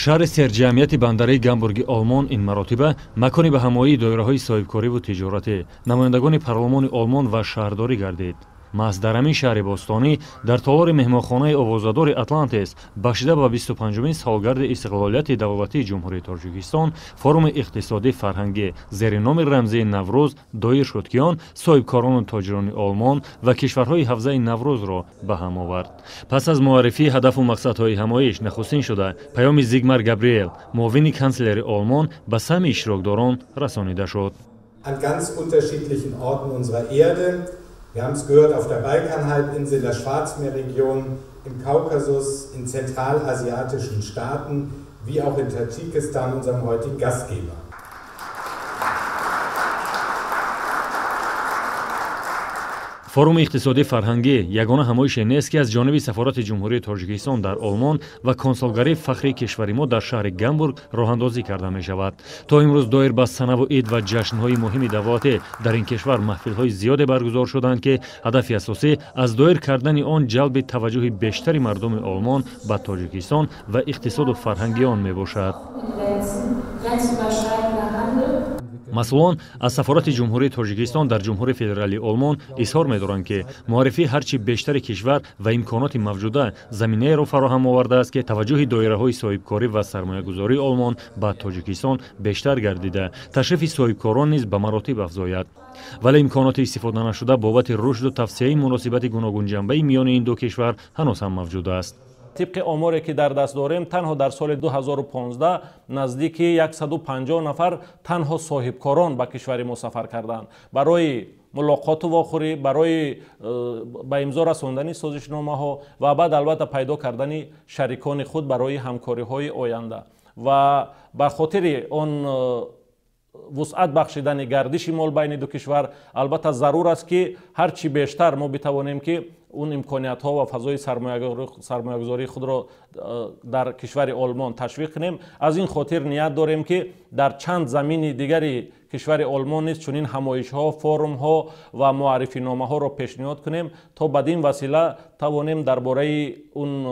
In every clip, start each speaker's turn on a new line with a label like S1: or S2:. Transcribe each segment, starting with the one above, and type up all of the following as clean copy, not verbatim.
S1: шаҳри серҷамъияти бандараи Гамбурги Олмон ин маротиба макони ба ҳамоии доираҳои соҳибкориву тиҷоратӣ, намояндагони парлумони Олмон ва шаҳрдорӣ гардид. маҳз дар ҳамин шаҳри бостонӣ дар толори меҳмонхонаи овозадори Атлантис бахшида ба 25-умин солгарди истиқлолияти давлатии ҷумҳурии Тоҷикистон форуми иқтисодӣ фарҳангӣ зери номи рамзии Наврӯз доир шуд, ки он соҳибкорону тоҷирони Олмон ва кишварҳои ҳавзаи Наврӯзро ба ҳам овард. пас аз муаррифии ҳадафу мақсадҳои ҳамоиш нахустин шуда паёми Зигмар Габриел, муовини канцлери Олмон, ба сами иштирокдорон расонида шуд.
S2: An ganz unterschiedlichen Orten unserer Erde. Wir haben es gehört, auf der Balkanhalbinsel, der Schwarzmeerregion, im Kaukasus, in zentralasiatischen Staaten, wie auch in Tadschikistan, unserem heutigen Gastgeber.
S1: форуми иқтисодӣ фарҳангӣ ягона ҳамоише нест, ки аз ҷониби сафорати ҷумҳурии Тоҷикистон дар Олмон ва консулгарии фахрии кишвари мо дар шаҳри Гамбург роҳандозӣ карда мешавад. То имрӯз доир ба санаву ид ва ҷашнҳои муҳими давлатӣ дар ин кишвар маҳфилҳои зиёде баргузор шуданд, ки ҳадафи асосӣ аз доир кардани он ҷалби таваҷҷӯҳи бештари мардуми Олмон ба Тоҷикистон ва иқтисоду фарҳанги он мебошад. масъулон аз сафорати ҷумҳурии Тоҷикистон дар ҷумҳурии федералии Олмон изҳор медоранд, ки муаррифии ҳарчи бештари кишвар ва имконоти мавҷуда заминаеро фароҳам овардааст, ки таваҷҷӯҳи доираҳои соҳибкорӣ ва сармоягузории Олмон ба Тоҷикистон бештар гардида, ташрифи соҳибкорон низ ба маротиб афзояд. вале имконоти истифоданашуда бобати рушду тавсеяи муносибати гуногунҷанбаи миёни ин ду кишвар ҳанӯз ҳам мавҷуд аст.
S3: طبق آماری که در دست داریم تنها در سال 2015 نزدیک 150 نفر تنها صاحبکاران به کشور ما سفر کردند برای ملاقات و واخوری، برای به امضا رساندن سازشنامه ها و بعد البته پیدا کردن شریکان خود برای همکاری های آینده و به خاطر آن وسعت بخشیدن گردش مال بین دو کشور البته ضرور است که هر چی بیشتر ما بتوانیم که اون امکانیت ها و فضای سرمایه‌گذاری خود را در کشور آلمان تشویق کنیم. از این خاطر نیت داریم که در چند زمین دیگری کشور آلمان نیز چنین همایش ها، فورم ها و معرفی نامه ها را پیشنهاد کنیم تا بدین وسیله توانیم درباره اون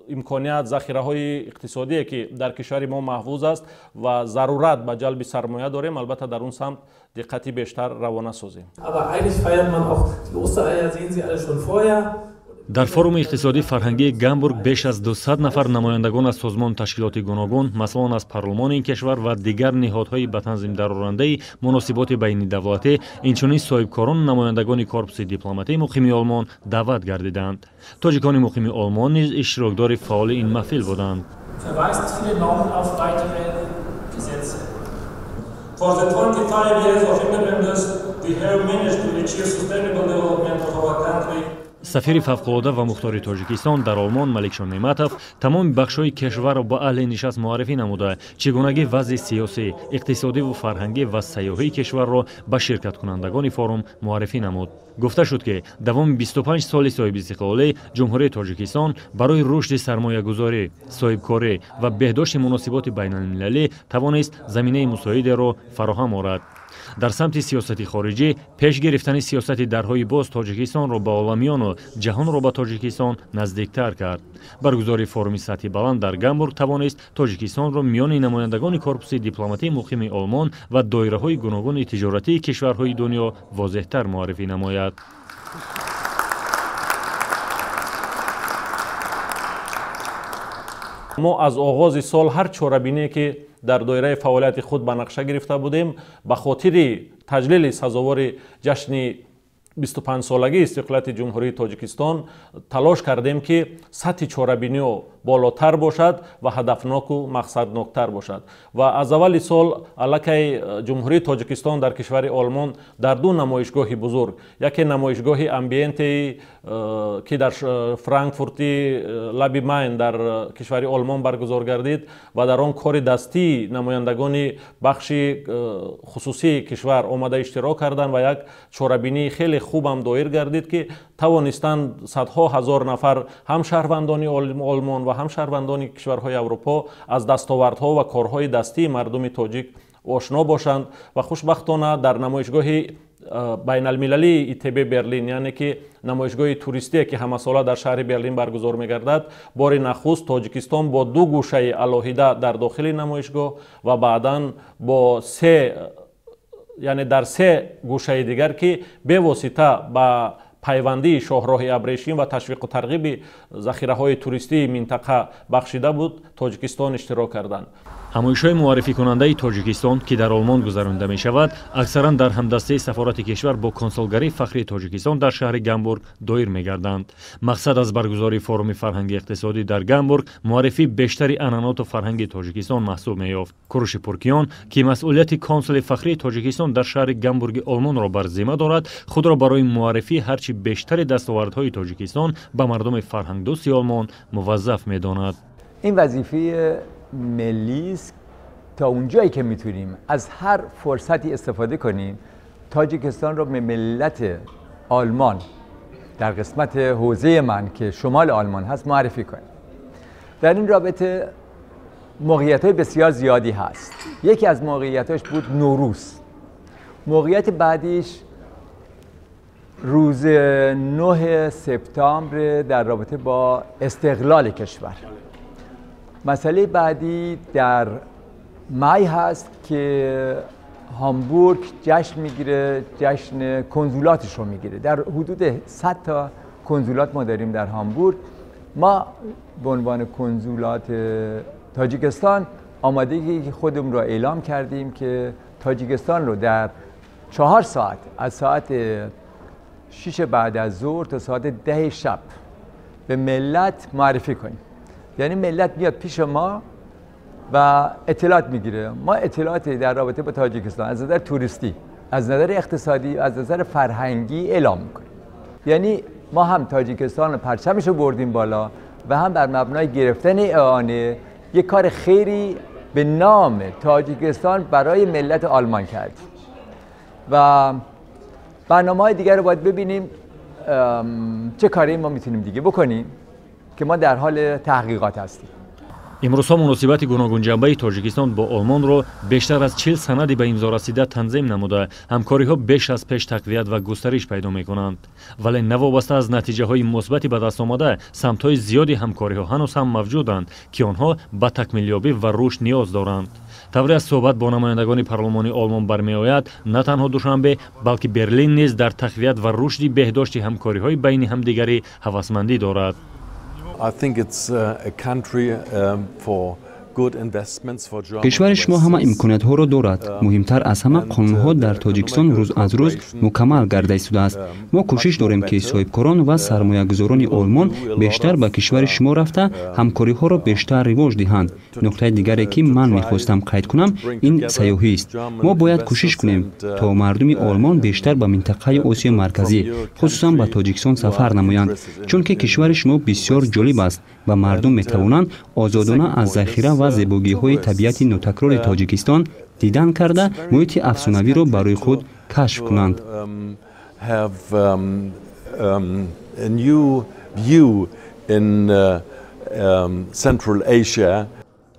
S3: امکانیت ذخیره های اقتصادی که در کشور ما محفوظ است و ضرورت به جلب سرمایه داریم البته در اون سمت دقتی بیشتر روانه سازیم.
S1: дар форуми иқтисодӣ фарҳангии Гамбург беш аз 200 нафар намояндагон аз созмон ташкилоти гуногун, маслан аз парлумони ин кишвар ва дигар неҳодҳои ба танзимдарорандаи муносиботи байнидавлатӣ, инчунин соҳибкорону намояндагони корпуси дипломатии муқими Олмон даъват гардиданд. тоҷикони муқими Олмон низ иштирокдори фаъоли ин маҳфил буданд.
S4: For the 25 years of independence, we have managed to achieve sustainable development of our country.
S1: сафири фавқулода ва мухтори Тоҷикистон дар Олмон Маликшон Неъматов тамоми бахшҳои кишварро ба аҳли нишаст муаррифӣ намуда, чигунагӣ вазъи сиёсӣ, иқтисодиву фарҳангӣ ва сайёҳии кишварро ба ширкаткунандагони форум муаррифӣ намуд. гуфта шуд, ки давоми 25 соли соҳибистиқлолӣ ҷумҳурии Тоҷикистон барои рушди сармоягузорӣ, соҳибкорӣ ва беҳдошти муносиботи байналмилалӣ тавонист заминаи мусоидеро фароҳам орад. дар самти сиёсати хориҷӣ пеш гирифтани сиёсати дарҳои боз Тоҷикистонро ба оламиону ҷаҳонро ба Тоҷикистон наздиктар кард. баргузории форуми сатҳи баланд дар Гамбург тавонист Тоҷикистонро миёни намояндагони корпуси дипломатии муқими Олмон ва доираҳои гуногуни тиҷоратии кишварҳои дунё возеҳтар муаррифӣ намояд.
S3: ما از آغاز سال هر چاره‌بینی که در دایره فعالیت خود به نقشه گرفته بودیم به خاطر تجلیل سزاوار جشن 25 سالگی استقلال جمهوری تاجیکستان تلاش کردیم که سطح چاره‌بینی بالاتر باشد و هدفناک و مقصدناکتر باشد و از اول سال علاقه جمهوری تاجیکستان در کشور آلمان در دو نمایشگاه بزرگ، یکی نمایشگاه امبینتی که در فرانکفورتی لبی ماین در کشور آلمان برگزار گردید و در آن کار دستی نمایندگان بخش خصوصی کشور آمده اشتراک کردند و یک چاره‌بینی خیلی خوب هم دایر گردید که توانستند صدها هزار نفر هم شهروندان آلمان و هم شهروندان کشورهای اروپا از دستاوردها و کارهای دستی مردم تاجیک آشنا باشند و خوشبختانه در نمایشگاه بین المللی ایتب برلین، یعنی که نمایشگاه توریستی که همساله در شهر برلین برگزار می‌گردد، بار نخست تاجیکستان با 2 گوشه علاهیده در داخل نمایشگاه و بعداً با 3 یعنی در 3 گوشه دیگر که به واسطه با پیوندی شاهراه ابریشم و تشویق و ترغیب ذخیره‌های توریستی منطقه بخشیده بود، تاجیکستان اشتراک کردند.
S1: ҳамоишҳои муаррификунандаи тоҷикистон ки дар олмон гузаронида мешавад аксаран дар ҳамдастаи сафорати кишвар бо консулгарии фахрии тоҷикистон дар шаҳри гамбург доир мегарданд. мақсад аз баргузории форуми фарҳанги иқтисодӣ дар гамбург муаррифии бештари анъаноту фарҳанги тоҷикистон маҳсуб меёфт. куруши пуркиён ки масъулияти консули фахрии тоҷикистон дар шаҳри гамбурги олмонро бар зимма дорад, худро барои муаррифии ҳарчи бештари дастовардҳои тоҷикистон ба мардуми фарҳангдӯсти олмон муваззаф медонад.
S5: این وظیفه ملی است تا اونجایی که میتونیم از هر فرصتی استفاده کنیم تاجیکستان رو به ملت آلمان در قسمت حوزه من که شمال آلمان هست معرفی کنیم. در این رابطه موقعیت‌های بسیار زیادی هست. یکی از موقعیت‌هاش بود نوروز. موقعیت بعدیش روز 9 سپتامبر در رابطه با استقلال کشور. مسئله بعدی در می هست که هامبورگ جشن میگیره، جشن کنسولاتش رو میگیره. در حدود 100 تا کنسولات ما داریم در هامبورگ. ما به عنوان کنسولات تاجیکستان آمادگی خودمون رو اعلام کردیم که تاجیکستان رو در 4 ساعت از ساعت 6 بعد از ظهر تا ساعت 10 شب به ملت معرفی کنیم. یعنی ملت میاد پیش ما و اطلاعات میگیره. ما اطلاعاتی در رابطه با تاجیکستان از نظر توریستی، از نظر اقتصادی، از نظر فرهنگی اعلام میکنیم. یعنی ما هم تاجیکستان رو پرچمش رو بردیم بالا و هم بر مبنای گرفتن اعانه یک کار خیری به نام تاجیکستان برای ملت آلمان کردیم. و برنامه‌های دیگر رو باید ببینیم چه کاری ما میتونیم دیگه بکنیم که ما در حال تحقیقات هستیم.
S1: имрӯзҳо муносибати гуногунҷанбаи тоҷикистон бо олмонро бештар аз 40 санади ба имзо расида танзим намуда ҳамкориҳо беш аз пеш тақвият ва густариш пайдо мекунанд. вале навобаста аз натиҷаҳои мусбати ба дастомада самтҳои зиёди ҳамкориҳо ҳанӯз ҳам мавҷуданд ки онҳо ба такмилёбӣ ва рушд ниёз доранд. тавре аз суҳбат бо намояндагони парлумони олмон бармеояд на танҳо душанбе балки берлин низ дар тақвият ва рушди беҳдошти ҳамкориҳои байни ҳамдигарӣ ҳавасмандӣ дорад.
S6: کشور شما همه امکانات ها را دارد. مهمتر از همه قانون ها در تاجیکستان روز از روز مکمل گردیده شده است. ما کوشش داریم که صاحبکاران و سرمایه گذاران آلمان بیشتر به کشور شما رفته همکاری ها را بیشتر رواج دهند. نکته دیگری که من میخواستم قید کنم این سیاحی است. ما باید کوشش کنیم تا مردم آلمان بیشتر به منطقه آسیا مرکزی خصوصا به تاجیکستان سفر نمایند، چون که کشور شما بسیار جالب است و مردم میتوانند آزادانه از ذخیره و زیبایی‌های طبیعت نوتکرار تاجیکستان دیدن کرده محیط افسانه‌ای را برای خود کشف کنند.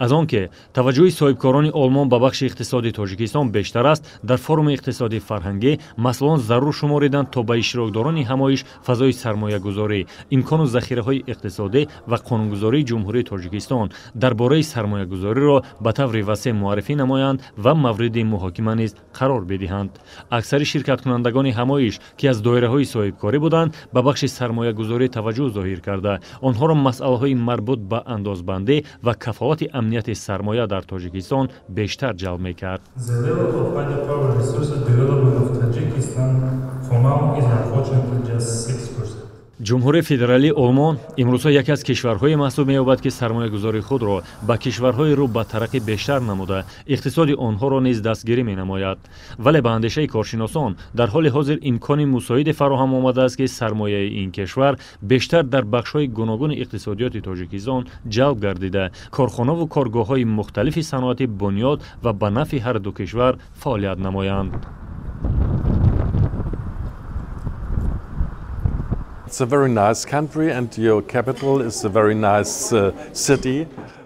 S1: аз он ки таваҷҷӯҳи соҳибкорони олмон ба бахши иқтисоди тоҷикистон бештар аст, дар форуми иқтисодии фарҳангӣ масъулон зарур шумориданд то ба иштирокдорони ҳамоиш фазои сармоягузорӣ, имкону захираҳои иқтисодӣ ва қонунгузории ҷумҳурии тоҷикистон дар бораи сармоягузориро ба таври васеъ муаррифӣ намоянд ва мавриди муҳокима низ қарор бидиҳанд. аксари ширкаткунандагони ҳамоиш ки аз доираҳои соҳибкорӣ буданд ба бахши сармоягузорӣ таваҷҷӯҳ зоҳир карда онҳоро масъалаҳои марбут ба андозбандӣ ва кафолати амнияти сармоя дар тоҷикистон бештар ҷалб мекард. ҷумҳурии федералии олмон имрӯзҳо яке аз кишварҳое маҳсуб меёбад ки сармоягузории худро ба кишварҳои рӯ ба тараққӣ бештар намуда иқтисоди онҳоро низ дастгирӣ менамояд. вале ба андешаи коршиносон дар ҳоли ҳозир имкони мусоиде фароҳам омадааст ки сармояи ин кишвар бештар дар бахшҳои гуногуни иқтисодиёти тоҷикистон ҷалб гардида корхонаву коргоҳҳои мухталифи саноати бунёд ва ба нафъи ҳарду кишвар фаъолият намоянд.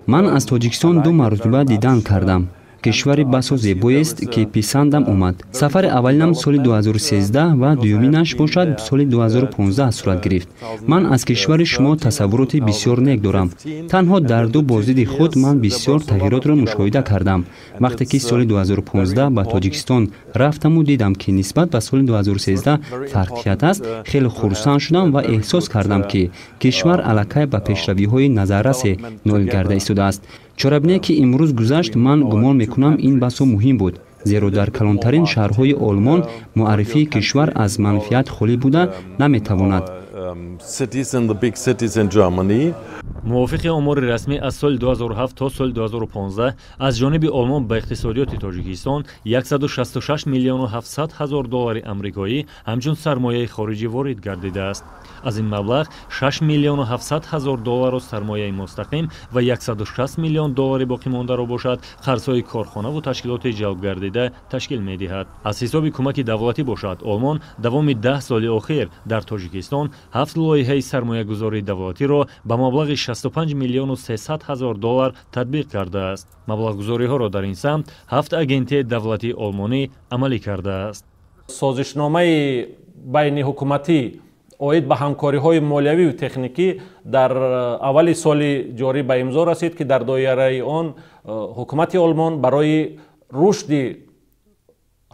S6: من از تاجیکستان 2 مرتبه دیدن کردم. кишвари басо зебоест ки писандам омад. сафари аввалинам соли 2013 ва дуюминаш бошад соли 2015 сурат гирифт. ман аз кишвари шумо тасаввуроти бисёр нек дорам. танҳо дар ду бозиди худ ман бисёр тағйиротро мушоҳида кардам. вақте ки соли 2015 ба тоҷикистон рафтаму дидам ки нисбат ба соли 2013 фарқият аст, хеле хурсанд шудам ва эҳсос кардам ки кишвар аллакай ба пешравиҳои назаррасе ноил гарда истодааст. чорабине ки имрӯз гузашт, ман гумон мекунам ин басо муҳим буд, зеро дар калонтарин шаҳрҳои олмон муаррифии кишвар аз манфиат холӣ буда наметавонад.
S1: мувофиқи омори расмӣ аз соли 2007 то соли 2015 аз ҷониби олмон ба иқтисодиёти тоҷикистон 166 миллиону 700 ҳазор доллари амрикоӣ ҳамчун сармояи хориҷӣ ворид гардидааст. аз ин маблағ 6 миллиону 700 ҳазор долларо сармояи мустақим ва 160 миллион доллари боқимондаро бошад қарзҳои корхонаву ташкилоти ҷалбгардида ташкил медиҳад. аз ҳисоби кӯмаки давлатӣ бошад, олмон давоми 10 соли охир дар тоҷикистон 7 лоиҳаи сармоягузории давлатиро ба маблағи 65 миллиону 300 ҳазор доллар татбиқ кардааст. маблағгузориҳоро дар ин самт 7 агентияи давлатии олмонӣ амалӣ кардааст.
S3: созишномаи байни ҳукуматӣ оид ба ҳамкориҳои молиявиву техникӣ дар аввали соли ҷорӣ ба имзо расид ки дар доираи он ҳукумати олмон барои рушди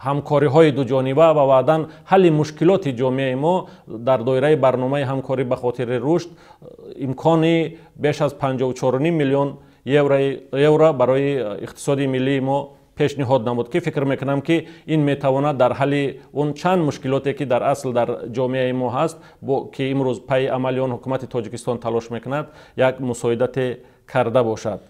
S3: ҳамкориҳои дуҷониба ва баъдан ҳалли мушкилоти ҷомеаи мо дар доираи барномаи ҳамкорӣ ба хотири рушд имкони беш аз 54 миллион евро барои иқтисоди миллии мо пешниҳод намуд ки фикр мекунам ки ин метавонад дар ҳалли он чанд мушкилоте ки дар асл дар ҷомеаи мо ҳаст ки имрӯз пайи амали он ҳукумати тоҷикистон талош мекунад як мусоидате карда бошад.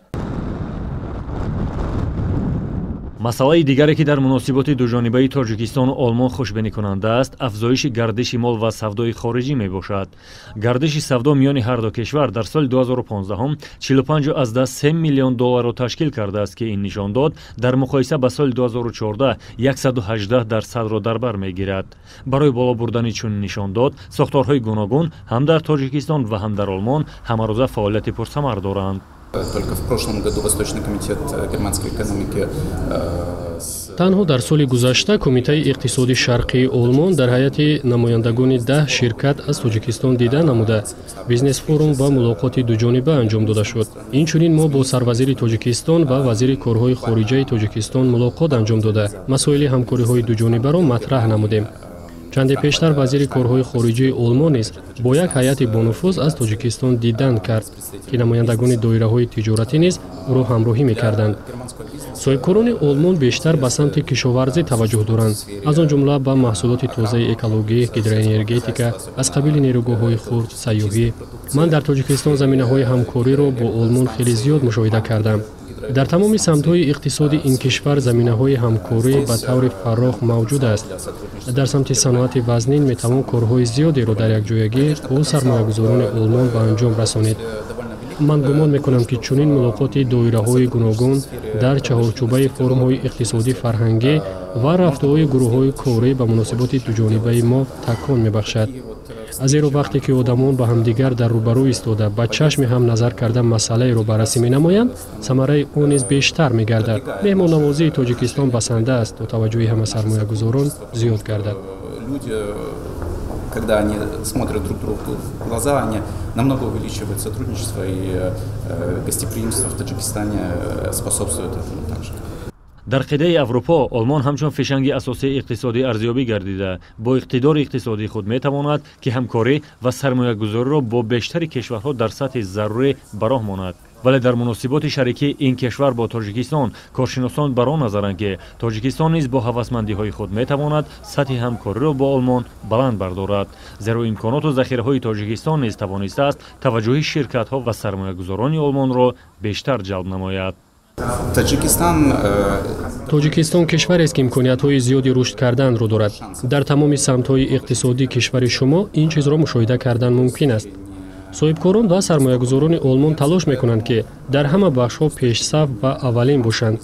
S1: масъалаи дигаре ки дар муносиботи дуҷонибаи тоҷикистону олмон хушбиникунанда аст, афзоиши гардиши мол ва савдои хориҷӣ мебошад. гардиши савдо миёни ҳарду кишвар дар соли 2015 45.3 миллион долларро ташкил кардааст ки ин нишондод дар муқоиса ба соли 2014 118% дар бар мегирад. барои боло бурдани чунин нишондод сохторҳои гуногун ҳам дар тоҷикистон ва ҳам дар олмон ҳамарӯза фаъолияти пурсамар доранд.
S7: Только в прошлом году Восточный комитет германской экономики
S8: танҳо дар соли гузашта Кумитаи иқтисоди шарқии олмон дар ҳайати намояндагони 10 ширкат аз Тоҷикистон дида намуда бизнес форум ва мулоқоти дуҷониба анҷом дода шуд. инчунин мо бо сарвазири Тоҷикистон ва вазири корҳои хориҷаи Тоҷикистон мулоқот анҷом дода масоили ҳамкориҳои дуҷонибаро матраҳ намудем. чанде пештар вазири корҳои хориҷии олмон низ бо як ҳайати бонуфуз аз Тоҷикистон дидан кард ки намояндагони доираҳои тиҷоратӣ низ ӯро ҳамроҳӣ мекарданд. соҳибкорони олмон бештар ба самти кишоварзӣ таваҷҷӯҳ доранд, аз он ҷумла ба маҳсулоти тозаи экологӣ, гидроэнергетика, аз қабили нерӯгоҳҳои хурд, сайёҳӣ. ман дар Тоҷикистон заминаҳои ҳамкориро бо олмон хеле зиёд мушоҳида кардам. дар тамоми самтҳои иқтисоди ин кишвар заминаҳои ҳамкорӣ ба таври фарроғ мавҷуд аст. дар самти саноати вазнин метавон корҳои зиёдеро дар якҷоягӣ бо сармоягузорони олмон ба анҷом расонид. ман гумон мекунам ки чунин мулоқоти доираҳои гуногун дар чаҳорчӯбаи форумҳои иқтисодӣ фарҳангӣ ва рафтуҳои гурӯҳҳои корӣ ба муносиботи дуҷонибаи мо такон мебахшад. азеро вақте ки одамон ба ҳамдигар дар рӯбарӯ истода ба чашми ҳам назар карда масъалаеро баррасӣ менамоянд, самараи он низ бештар мегардад. меҳмоннавозии Тоҷикистон басанда аст то таваҷҷӯҳи ҳама сармоягузорон зиёд гардад.
S7: Когда они смотрят друг другу в глаза, они намного увеличивают сотрудничество, и гостеприимство в Таджикистане способствует этому также.
S1: дар қидаи аврупо олмон ҳамчун фишанги асосии иқтисодӣ арзёбӣ гардида бо иқтидори иқтисодии худ метавонад ки ҳамкорӣ ва сармоягузориро бо бештари кишварҳо дар сатҳи зарурӣ ба роҳ монад. вале дар муносиботи шарикии ин кишвар бо Тоҷикистон коршиносон бар он назаранд ки Тоҷикистон низ бо ҳавасмандиҳои худ метавонад сатҳи ҳамкориро бо олмон баланд бардорад, зеро имконоту захираҳои Тоҷикистон низ тавонистааст таваҷҷӯҳи ширкатҳо ва сармоягузорони олмонро бештар ҷалб намояд.
S8: тоҷикистон кишварест ки имкониятҳои зиёди рушд карданро дорад. дар тамоми самтҳои иқтисодии кишвари шумо ин чизро мушоҳида кардан мумкин аст. соҳибкорон ва сармоягузорони олмон талош мекунанд ки дар ҳама бахшҳо пешсаф ва аввалин бошанд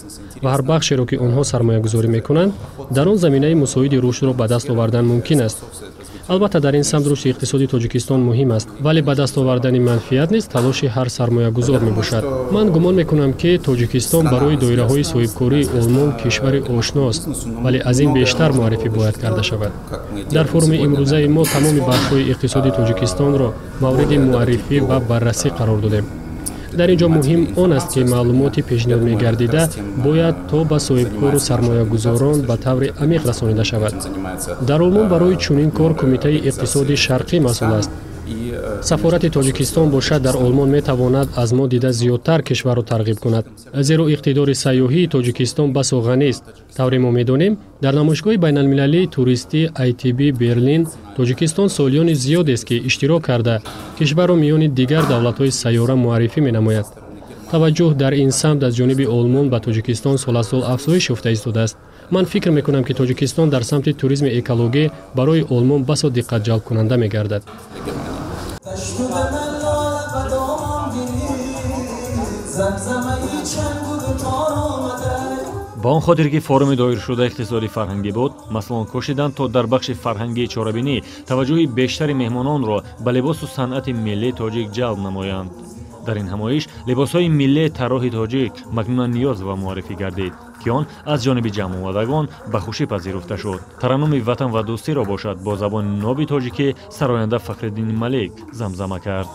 S8: ва ҳар бахшеро ки онҳо сармоягузорӣ мекунанд дар он заминаи мусоиди рушдро ба даст овардан мумкин аст. албатта дар ин самт рушди иқтисоди тоҷикистон муҳим аст, вале ба даст овардани манфиат низ талоши ҳар сармоягузор мебошад. ман гумон мекунам ки тоҷикистон барои доираҳои соҳибкории олмон кишвари ошност, вале аз ин бештар муаррифӣ бояд карда шавад. дар форуми имрӯзаи мо тамоми бахшҳои иқтисоди тоҷикистонро мавриди муаррифӣ ва баррасӣ қарор додем. дар ин ҷо муҳим он аст ки маълумоти пешниҳод мегардида бояд то ба соҳибкору сармоягузорон ба таври амиқ расонида шавад. дар олмон барои чунин кор Кумитаи иқтисоди шарқӣ масъул аст. сафорати тоҷикистон бошад дар олмон метавонад аз мо дида зиёдтар кишварро тарғиб кунад, зеро иқтидори сайёҳии тоҷикистон басо ғанист. тавре мо медонем, дар намоишгоҳи байналмилалии туристӣ ITB Берлин тоҷикистон солиёни зиёдест ки иштирок карда кишварро миёни дигар давлатҳои сайёра муаррифӣ менамояд. таваҷҷӯҳ дар ин самт аз ҷониби олмон ба тоҷикистон сол аз сол афзоиш ёфта истодааст. ман фикр мекунам ки тоҷикистон дар самти туризми экологӣ барои олмон басо диққатҷалбкунанда мегардад.
S1: ба он хотир ки форуми доиршуда иқтисоди фарҳангӣ буд, маслон кошиданд то дар бахши фарҳангии чорабинӣ таваҷҷӯҳи бештари меҳмононро ба либосу санъати миллии тоҷик ҷалб намоянд. дар ин ҳамоиш либосҳои миллии тарроҳи тоҷик макнунан ниёз ва муаррифӣ гардид ки он аз ҷониби ҷамъомадагон ба хушӣ пазируфта шуд. тараннуми ватан ва дӯстиро бошад бо забони ноби тоҷикӣ сароянда Фахриддин Малик замзама кард.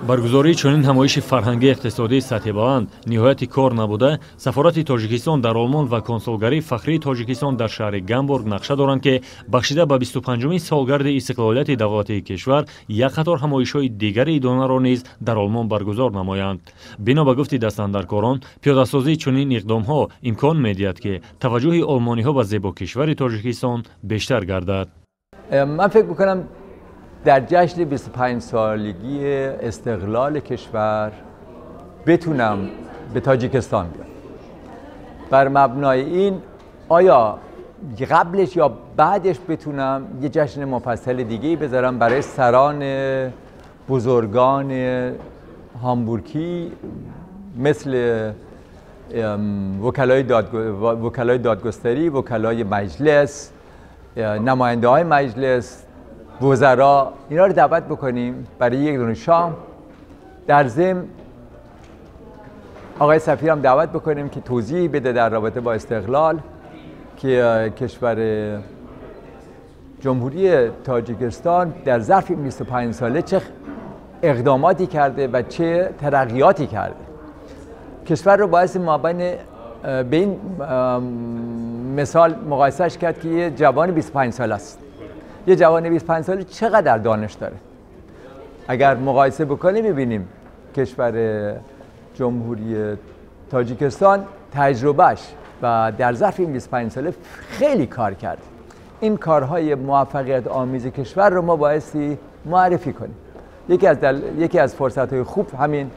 S1: баргузории чунин ҳамоиши фарҳангии иқтисодии сатҳи баланд ниҳояти кор набуда, сафорати Тоҷикистон дар Олмон ва консулгарии фахрии Тоҷикистон дар шаҳри Гамбург нақша доранд ки бахшида ба 25-умин солгарди истиқлолияти давлатии кишвар як қатор ҳамоишҳои дигари идонаро низ дар Олмон баргузор намоянд. бино ба гуфти дастандаркорон, пиёдасозии чунин иқдомҳо имкон медиҳад ки таваҷҷӯҳи олмониҳо ба зебокишвари Тоҷикистон бештар гардад.
S5: من فکر میکنم در جشن 25 سالگی استقلال کشور بتونم به تاجیکستان بیام. بر مبنای این آیا قبلش یا بعدش بتونم یه جشن مفصل دیگه‌ای بذارم برای سران بزرگان هامبورگی مثل وکلای دادگستری، وکلای مجلس، نماینده های مجلس، وزرا، اینا رو دعوت بکنیم برای یک دونه شام. در ضمن آقای سفیر هم دعوت بکنیم که توضیح بده در رابطه با استقلال که کشور جمهوری تاجیکستان در ظرف 25 ساله چه اقداماتی کرده و چه ترقیاتی کرده. کشور رو باعث مابین به این مثال مقایسهش کرد که یه جوان 25 ساله است. یه جوان 25 ساله چقدر دانش داره؟ اگر مقایسه بکنیم می‌بینیم کشور جمهوری تاجیکستان تجربهش و در ظرف این 25 ساله خیلی کار کرد. این کارهای موفقیت آمیز کشور رو ما بایستی معرفی کنیم. یکی از فرصت‌های خوب همین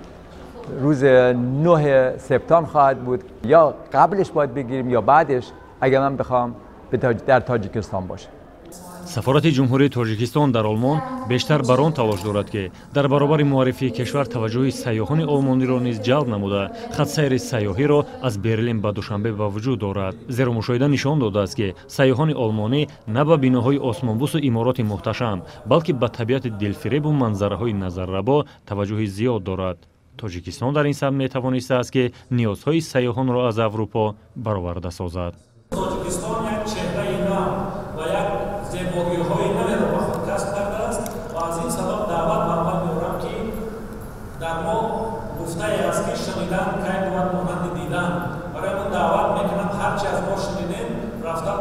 S5: روز 9 سپتامبر خواهد بود، یا قبلش باید بگیریم یا بعدش اگر من بخوام در تاجیکستان باشه.
S1: сафорати ҷумҳурии Тоҷикистон дар Олмон бештар бар он талош дорад ки дар баробари муаррифии кишвар таваҷҷӯҳи сайёҳони олмониро низ ҷалб намуда, хатсайри сайёҳиро аз Берлин ба Душанбе ба вуҷуд дорад. зеро мушоҳида нишон додааст ки сайёҳони олмонӣ на ба биноҳои осмонбусу имороти муҳташам, балки ба табиати дилфиребу манзараҳои назаррабо таваҷҷӯҳи зиёд дорад. Тоҷикистон дар ин самт метавонистааст ки ниёзҳои сайёҳонро аз Аврупо бароварда созад.
S4: Рафта